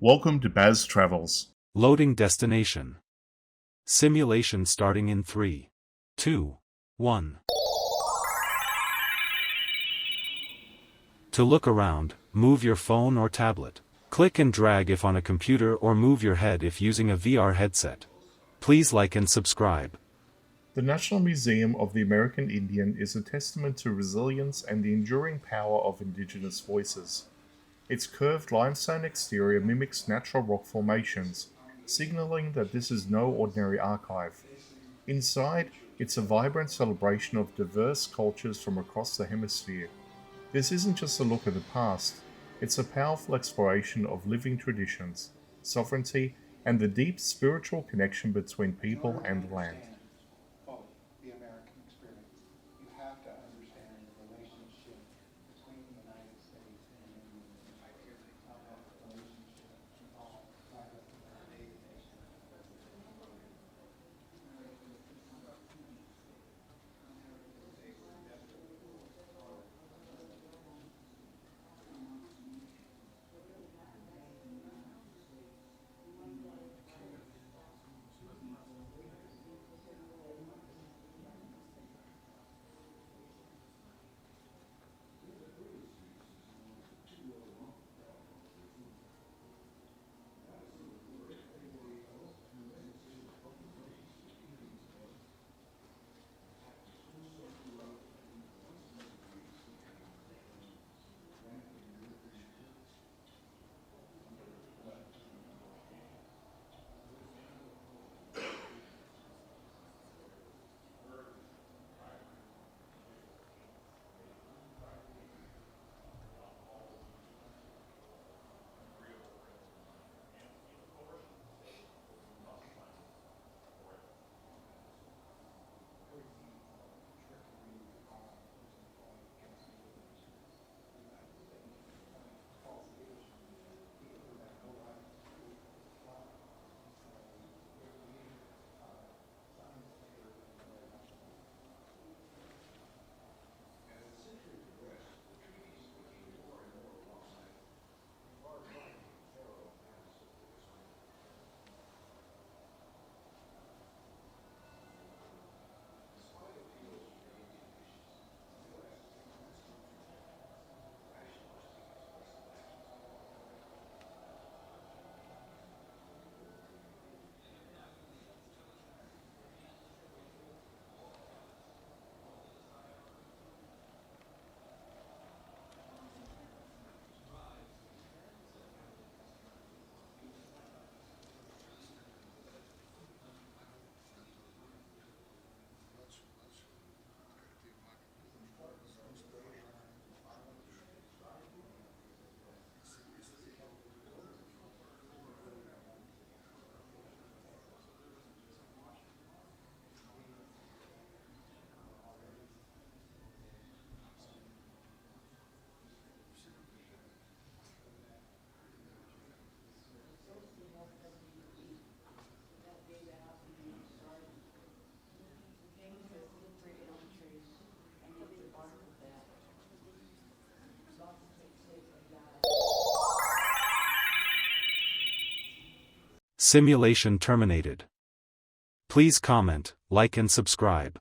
Welcome to Baz Travels. Loading destination. Simulation starting in 3, 2, 1. To look around, move your phone or tablet. Click and drag if on a computer or move your head if using a VR headset. Please like and subscribe. The National Museum of the American Indian is a testament to resilience and the enduring power of indigenous voices. Its curved limestone exterior mimics natural rock formations, signaling that this is no ordinary archive. Inside, it's a vibrant celebration of diverse cultures from across the hemisphere. This isn't just a look at the past, it's a powerful exploration of living traditions, sovereignty, and the deep spiritual connection between people and land. The American experience. You have to understand the relationship between the United States and India. How that relationship evolved right up to our Native nation. Simulation terminated. Please comment, like and subscribe.